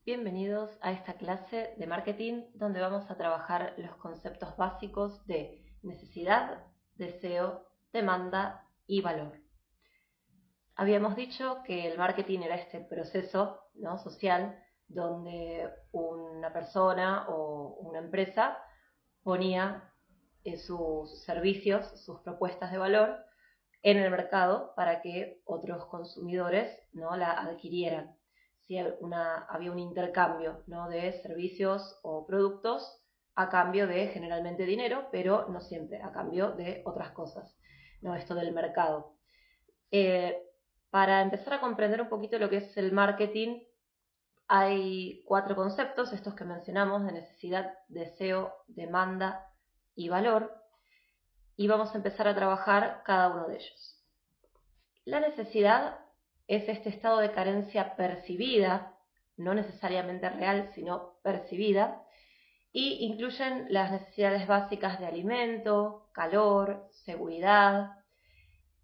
Bienvenidos a esta clase de marketing donde vamos a trabajar los conceptos básicos de necesidad, deseo, demanda y valor. Habíamos dicho que el marketing era este proceso, ¿no?, social donde una persona o una empresa ponía sus servicios, sus propuestas de valor en el mercado para que otros consumidores, ¿no?, la adquirieran. Si había un intercambio, ¿no?, de servicios o productos a cambio de generalmente dinero, pero no siempre, a cambio de otras cosas, ¿no? Esto del mercado. Para empezar a comprender un poquito lo que es el marketing, hay 4 conceptos, estos que mencionamos, de necesidad, deseo, demanda y valor, y vamos a empezar a trabajar cada uno de ellos. La necesidad es este estado de carencia percibida, no necesariamente real, sino percibida, y incluyen las necesidades básicas de alimento, calor, seguridad,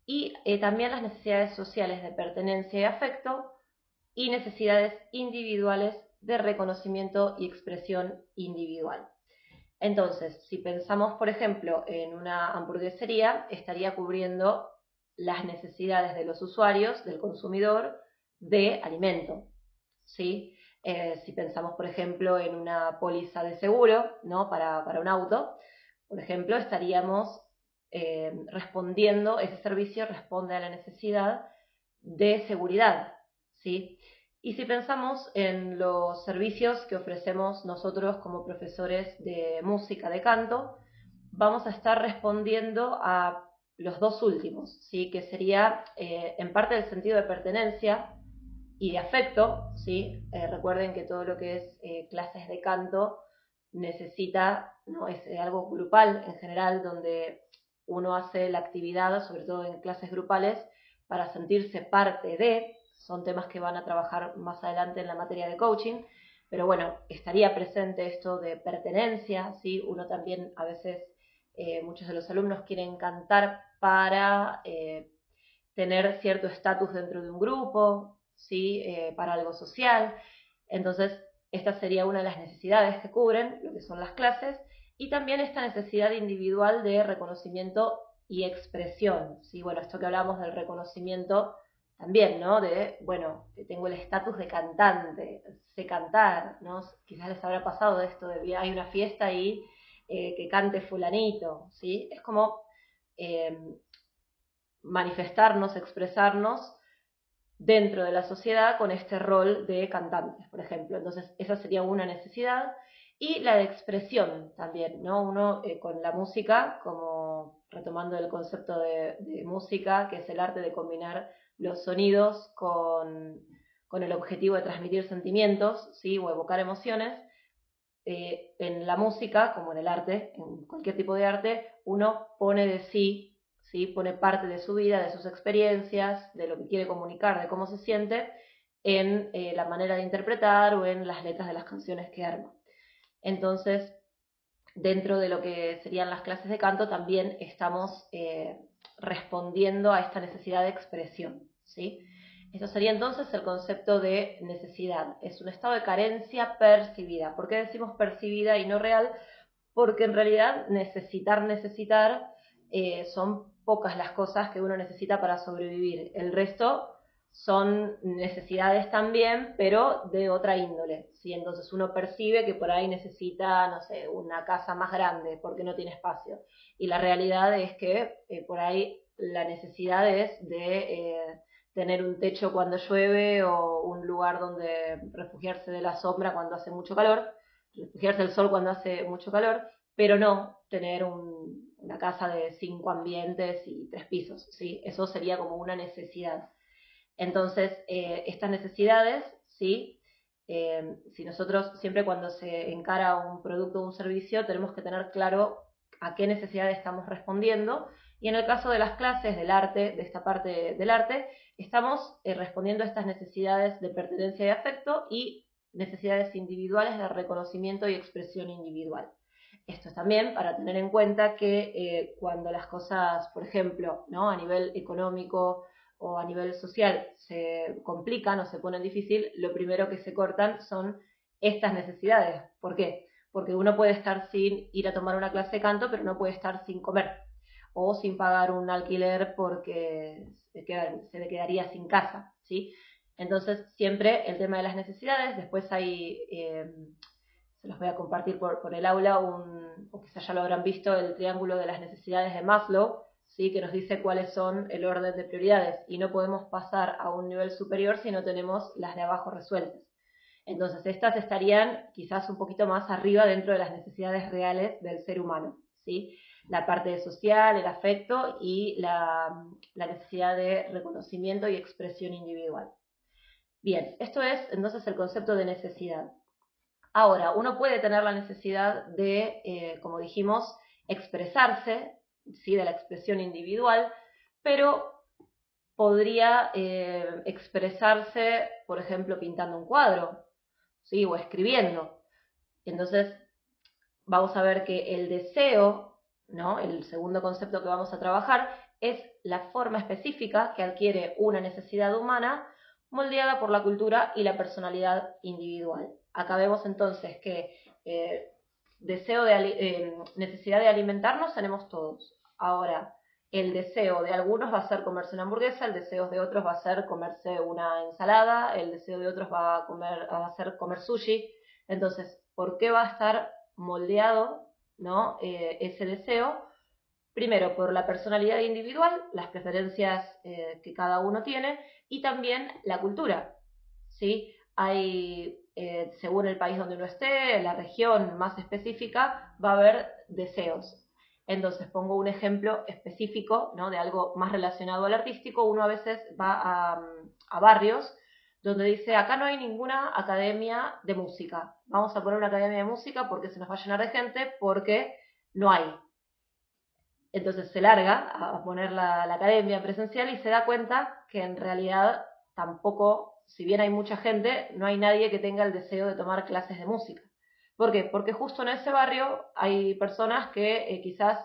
y también las necesidades sociales de pertenencia y afecto, y necesidades individuales de reconocimiento y expresión individual. Entonces, si pensamos, por ejemplo, en una hamburguesería, estaría cubriendo las necesidades de los usuarios, del consumidor, de alimento, ¿sí? Si pensamos, por ejemplo, en una póliza de seguro, ¿no?, para un auto, por ejemplo, estaríamos respondiendo, ese servicio responde a la necesidad de seguridad, ¿sí? Y si pensamos en los servicios que ofrecemos nosotros como profesores de música, de canto, vamos a estar respondiendo a los dos últimos, ¿sí?, que sería en parte el sentido de pertenencia y de afecto, ¿sí? Recuerden que todo lo que es clases de canto necesita, ¿no?, es algo grupal en general, donde uno hace la actividad, sobre todo en clases grupales, para sentirse parte de. Son temas que van a trabajar más adelante en la materia de coaching, pero bueno, estaría presente esto de pertenencia, ¿sí? Uno también a veces, muchos de los alumnos quieren cantar para tener cierto estatus dentro de un grupo, ¿sí? Para algo social. Entonces, esta sería una de las necesidades que cubren lo que son las clases, y también esta necesidad individual de reconocimiento y expresión, ¿sí? Bueno, esto que hablamos del reconocimiento también, ¿no? De, bueno, tengo el estatus de cantante, sé cantar, ¿no? Quizás les habrá pasado esto de hay una fiesta y que cante fulanito, ¿sí? Es como manifestarnos, expresarnos dentro de la sociedad con este rol de cantantes, por ejemplo. Entonces, esa sería una necesidad. Y la de expresión también, ¿no? Uno con la música, como retomando el concepto de música, que es el arte de combinar los sonidos con el objetivo de transmitir sentimientos, ¿sí?, o evocar emociones. En la música, como en el arte, en cualquier tipo de arte, uno pone de sí, ¿sí?, pone parte de su vida, de sus experiencias, de lo que quiere comunicar, de cómo se siente, en la manera de interpretar o en las letras de las canciones que arma. Entonces, dentro de lo que serían las clases de canto, también estamos respondiendo a esta necesidad de expresión, ¿sí? Eso sería entonces el concepto de necesidad. Es un estado de carencia percibida. ¿Por qué decimos percibida y no real? Porque en realidad necesitar son pocas las cosas que uno necesita para sobrevivir. El resto son necesidades también, pero de otra índole, ¿sí? Entonces uno percibe que por ahí necesita, no sé, una casa más grande porque no tiene espacio. Y la realidad es que por ahí la necesidad es de tener un techo cuando llueve o un lugar donde refugiarse de la sombra cuando hace mucho calor, refugiarse del sol cuando hace mucho calor, pero no tener una casa de 5 ambientes y 3 pisos, ¿sí? Eso sería como una necesidad. Entonces, estas necesidades, ¿sí? Si nosotros siempre cuando se encara un producto o un servicio tenemos que tener claro a qué necesidad estamos respondiendo, y en el caso de las clases del arte, de esta parte del arte, estamos respondiendo a estas necesidades de pertenencia y afecto y necesidades individuales de reconocimiento y expresión individual. Esto es también para tener en cuenta que cuando las cosas, por ejemplo, ¿no?, a nivel económico o a nivel social se complican o se ponen difícil, lo primero que se cortan son estas necesidades. ¿Por qué? Porque uno puede estar sin ir a tomar una clase de canto, pero no puede estar sin comer o sin pagar un alquiler porque se le quedaría sin casa, ¿sí? Entonces, siempre el tema de las necesidades. Después hay, se los voy a compartir por el aula, o quizás ya lo habrán visto, el triángulo de las necesidades de Maslow, ¿sí? Que nos dice cuáles son el orden de prioridades, y no podemos pasar a un nivel superior si no tenemos las de abajo resueltas. Entonces, estas estarían quizás un poquito más arriba dentro de las necesidades reales del ser humano, ¿sí? La parte social, el afecto y la necesidad de reconocimiento y expresión individual. Bien, esto es entonces el concepto de necesidad. Ahora, uno puede tener la necesidad de, como dijimos, expresarse, ¿sí? De la expresión individual, pero podría expresarse, por ejemplo, pintando un cuadro, ¿sí? O escribiendo. Entonces, vamos a ver que el deseo, ¿no? El segundo concepto que vamos a trabajar es la forma específica que adquiere una necesidad humana moldeada por la cultura y la personalidad individual. Acá vemos entonces que necesidad de alimentarnos tenemos todos. Ahora, el deseo de algunos va a ser comerse una hamburguesa, el deseo de otros va a ser comerse una ensalada, el deseo de otros va a ser comer sushi. Entonces, ¿por qué va a estar moldeado, ¿no? Ese deseo? Primero, por la personalidad individual, las preferencias que cada uno tiene, y también la cultura, ¿sí? Hay, según el país donde uno esté, la región más específica, va a haber deseos. Entonces, pongo un ejemplo específico, ¿no? De algo más relacionado al artístico. Uno a veces va a barrios donde dice, acá no hay ninguna academia de música. Vamos a poner una academia de música porque se nos va a llenar de gente, porque no hay. Entonces se larga a poner la academia presencial y se da cuenta que en realidad tampoco, si bien hay mucha gente, no hay nadie que tenga el deseo de tomar clases de música. ¿Por qué? Porque justo en ese barrio hay personas que quizás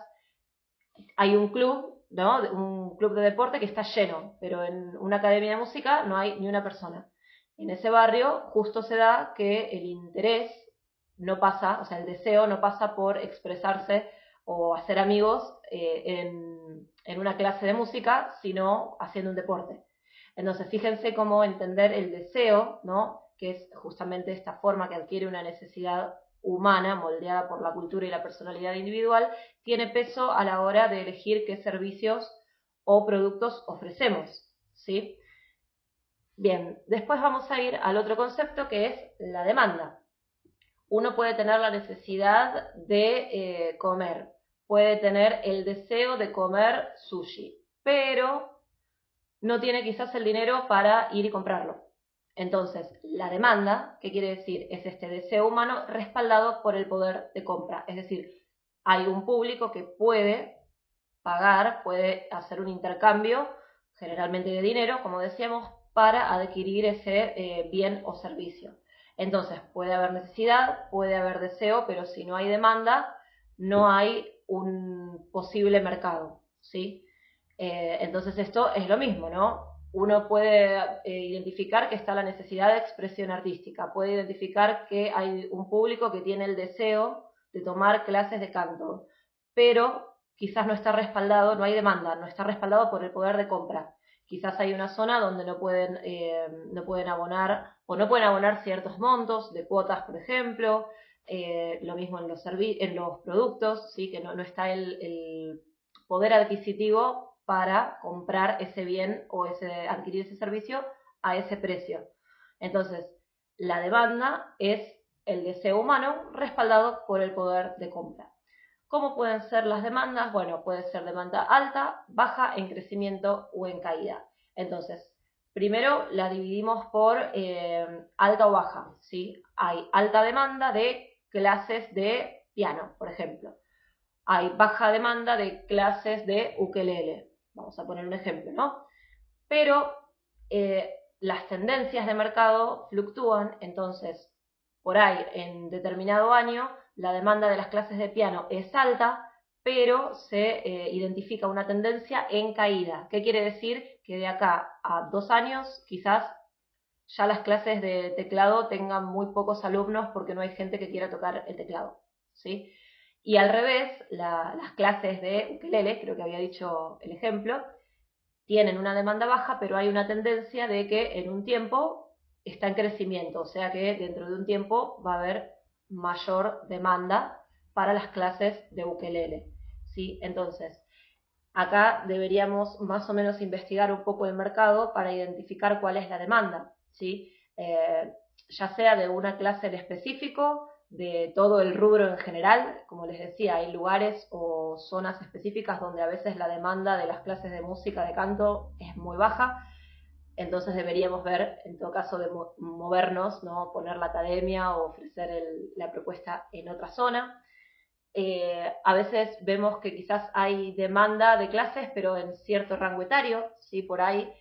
hay un club, ¿no? Un club de deporte que está lleno, pero en una academia de música no hay ni una persona. En ese barrio justo se da que el interés no pasa, o sea, el deseo no pasa por expresarse o hacer amigos en una clase de música, sino haciendo un deporte. Entonces, fíjense cómo entender el deseo, ¿no? Que es justamente esta forma que adquiere una necesidad humana, moldeada por la cultura y la personalidad individual, tiene peso a la hora de elegir qué servicios o productos ofrecemos, ¿sí? Bien, después vamos a ir al otro concepto, que es la demanda. Uno puede tener la necesidad de comer, puede tener el deseo de comer sushi, pero no tiene quizás el dinero para ir y comprarlo. Entonces, la demanda, ¿qué quiere decir? Es este deseo humano respaldado por el poder de compra. Es decir, hay un público que puede pagar, puede hacer un intercambio, generalmente de dinero, como decíamos, para adquirir ese bien o servicio. Entonces, puede haber necesidad, puede haber deseo, pero si no hay demanda, no hay un posible mercado, ¿sí? Entonces esto es lo mismo, ¿no? Uno puede identificar que está la necesidad de expresión artística, puede identificar que hay un público que tiene el deseo de tomar clases de canto, pero quizás no está respaldado, no hay demanda, no está respaldado por el poder de compra. Quizás hay una zona donde no pueden abonar, o no pueden abonar ciertos montos de cuotas, por ejemplo. Lo mismo en los productos, ¿sí? Que no está el poder adquisitivo para comprar ese bien o adquirir ese servicio a ese precio. Entonces, la demanda es el deseo humano respaldado por el poder de compra. ¿Cómo pueden ser las demandas? Bueno, puede ser demanda alta, baja, en crecimiento o en caída. Entonces, primero la dividimos por alta o baja, ¿sí? Hay alta demanda de clases de piano, por ejemplo. Hay baja demanda de clases de ukelele. Vamos a poner un ejemplo, ¿no? Pero las tendencias de mercado fluctúan, entonces por ahí en determinado año la demanda de las clases de piano es alta, pero se identifica una tendencia en caída. ¿Qué quiere decir? Que de acá a 2 años quizás ya las clases de teclado tengan muy pocos alumnos porque no hay gente que quiera tocar el teclado, ¿sí? Y al revés, las clases de ukelele, creo que había dicho el ejemplo, tienen una demanda baja, pero hay una tendencia de que en un tiempo está en crecimiento, o sea que dentro de un tiempo va a haber mayor demanda para las clases de ukelele, ¿sí? Entonces, acá deberíamos más o menos investigar un poco el mercado para identificar cuál es la demanda, ¿sí? Ya sea de una clase en específico, de todo el rubro en general, como les decía, hay lugares o zonas específicas donde a veces la demanda de las clases de música, de canto, es muy baja, entonces deberíamos ver, en todo caso, de movernos, ¿no? Poner la academia o ofrecer la propuesta en otra zona. A veces vemos que quizás hay demanda de clases, pero en cierto rango etario, ¿sí? Por ahí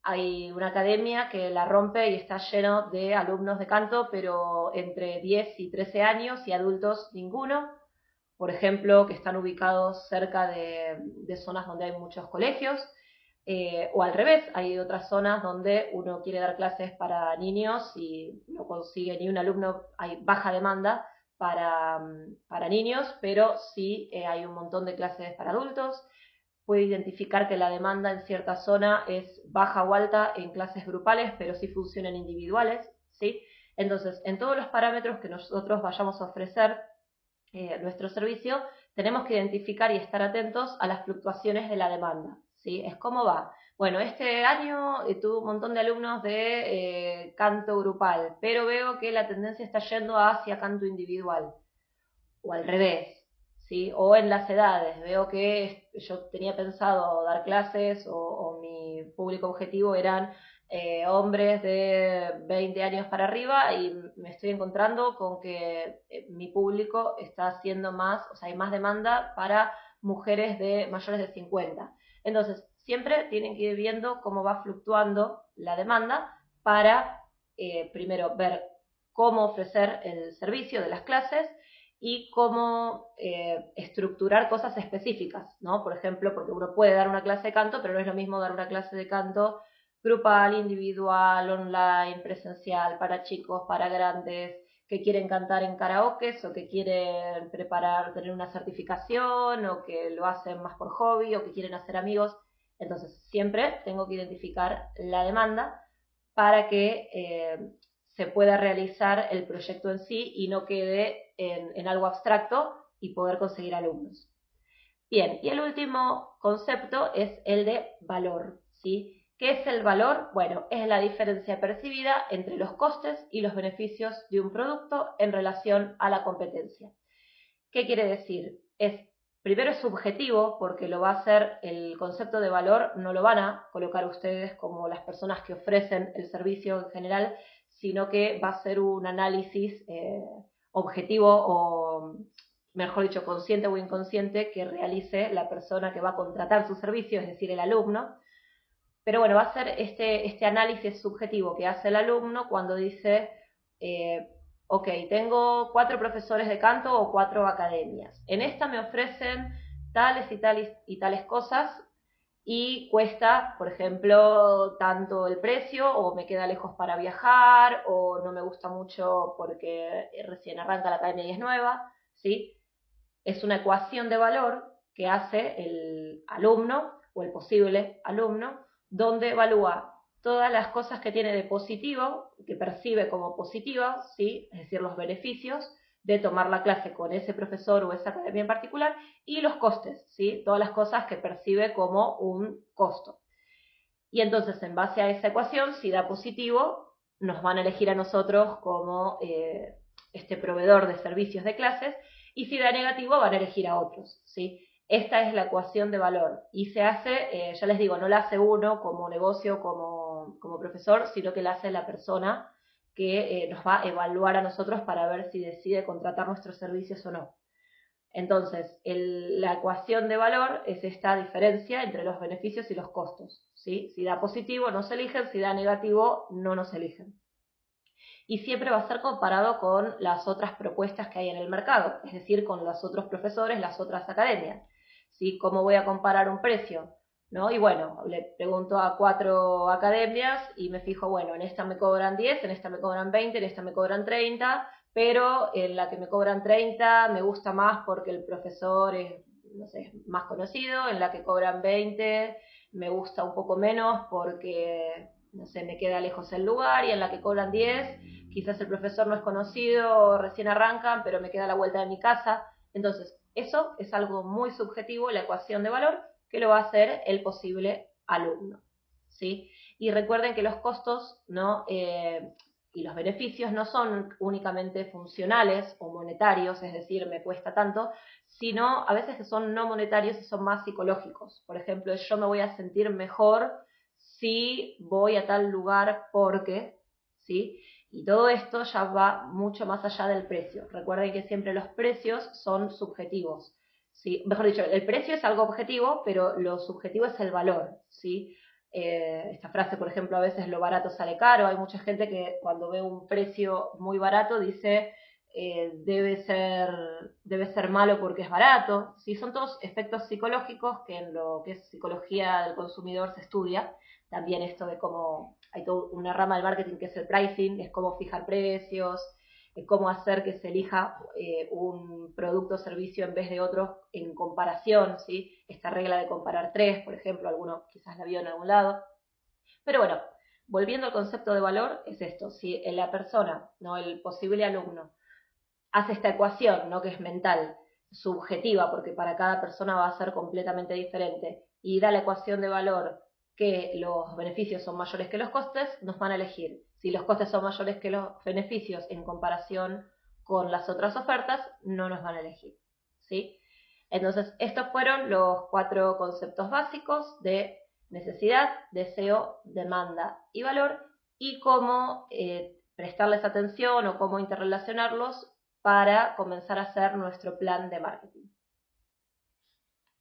hay una academia que la rompe y está lleno de alumnos de canto, pero entre 10 y 13 años y adultos ninguno. Por ejemplo, que están ubicados cerca de zonas donde hay muchos colegios. O al revés, hay otras zonas donde uno quiere dar clases para niños y no consigue ni un alumno, hay baja demanda para niños, pero sí hay un montón de clases para adultos. Puede identificar que la demanda en cierta zona es baja o alta en clases grupales, pero sí funcionan individuales, ¿sí? Entonces, en todos los parámetros que nosotros vayamos a ofrecer nuestro servicio, tenemos que identificar y estar atentos a las fluctuaciones de la demanda, ¿sí? Es cómo va. Bueno, este año tuve un montón de alumnos de canto grupal, pero veo que la tendencia está yendo hacia canto individual, o al revés, ¿sí? O en las edades, veo que yo tenía pensado dar clases o mi público objetivo eran hombres de 20 años para arriba y me estoy encontrando con que mi público está haciendo más, o sea, hay más demanda para mujeres de mayores de 50. Entonces, siempre tienen que ir viendo cómo va fluctuando la demanda para, primero, ver cómo ofrecer el servicio de las clases y cómo estructurar cosas específicas, ¿no? Por ejemplo, porque uno puede dar una clase de canto, pero no es lo mismo dar una clase de canto grupal, individual, online, presencial, para chicos, para grandes, que quieren cantar en karaokes o que quieren preparar, tener una certificación o que lo hacen más por hobby o que quieren hacer amigos. Entonces, siempre tengo que identificar la demanda para que se pueda realizar el proyecto en sí y no quede en algo abstracto y poder conseguir alumnos. Bien, y el último concepto es el de valor, ¿sí? ¿Qué es el valor? Bueno, es la diferencia percibida entre los costes y los beneficios de un producto en relación a la competencia. ¿Qué quiere decir? Primero es subjetivo porque lo va a hacer el concepto de valor, no lo van a colocar ustedes como las personas que ofrecen el servicio en general, sino que va a ser un análisis objetivo o, mejor dicho, consciente o inconsciente que realice la persona que va a contratar su servicio, es decir, el alumno. Pero bueno, va a ser este análisis subjetivo que hace el alumno cuando dice, ok, tengo 4 profesores de canto o 4 academias. En esta me ofrecen tales y tales y tales cosas y cuesta, por ejemplo, tanto el precio o me queda lejos para viajar o no me gusta mucho porque recién arranca la academia y es nueva, ¿sí? Es una ecuación de valor que hace el alumno o el posible alumno, donde evalúa todas las cosas que tiene de positivo, que percibe como positivas, ¿sí? Es decir, los beneficios de tomar la clase con ese profesor o esa academia en particular, y los costes, ¿sí? Todas las cosas que percibe como un costo. Y entonces, en base a esa ecuación, si da positivo, nos van a elegir a nosotros como este proveedor de servicios de clases, y si da negativo, van a elegir a otros, ¿sí? Esta es la ecuación de valor y se hace, ya les digo, no la hace uno como negocio, como profesor, sino que la hace la persona que nos va a evaluar a nosotros para ver si decide contratar nuestros servicios o no. Entonces, la ecuación de valor es esta diferencia entre los beneficios y los costos, ¿sí? Si da positivo, nos eligen, si da negativo, no nos eligen. Y siempre va a ser comparado con las otras propuestas que hay en el mercado, es decir, con los otros profesores, las otras academias. ¿Sí? ¿Cómo voy a comparar un precio? ¿no? Y bueno, le pregunto a 4 academias y me fijo, bueno, en esta me cobran 10, en esta me cobran 20, en esta me cobran 30, pero en la que me cobran 30 me gusta más porque el profesor es, no sé, más conocido, en la que cobran 20 me gusta un poco menos porque, no sé, me queda lejos el lugar, y en la que cobran 10 quizás el profesor no es conocido, recién arrancan, pero me queda a la vuelta de mi casa. Entonces, eso es algo muy subjetivo, la ecuación de valor, que lo va a hacer el posible alumno, ¿sí? Y recuerden que los costos, ¿no? Y los beneficios no son únicamente funcionales o monetarios, es decir, me cuesta tanto, sino a veces que son no monetarios y son más psicológicos. Por ejemplo, yo me voy a sentir mejor si voy a tal lugar porque, ¿sí? Y todo esto ya va mucho más allá del precio. Recuerden que siempre los precios son subjetivos. ¿Sí? Mejor dicho, el precio es algo objetivo, pero lo subjetivo es el valor, ¿sí? Esta frase, por ejemplo, a veces lo barato sale caro. Hay mucha gente que cuando ve un precio muy barato dice debe ser malo porque es barato. ¿Sí? Son todos efectos psicológicos que en lo que es psicología del consumidor se estudia. También esto de cómo hay toda una rama del marketing que es el pricing, es cómo fijar precios, cómo hacer que se elija un producto o servicio en vez de otro en comparación, ¿sí? Esta regla de comparar tres, por ejemplo, alguno quizás la vio en algún lado. Pero bueno, volviendo al concepto de valor, es esto: si la persona, ¿no? El posible alumno, hace esta ecuación, ¿no? Que es mental, subjetiva, porque para cada persona va a ser completamente diferente, y da la ecuación de valor que los beneficios son mayores que los costes, nos van a elegir. Si los costes son mayores que los beneficios en comparación con las otras ofertas, no nos van a elegir, ¿sí? Entonces, estos fueron los 4 conceptos básicos de necesidad, deseo, demanda y valor, y cómo prestarles atención o cómo interrelacionarlos para comenzar a hacer nuestro plan de marketing.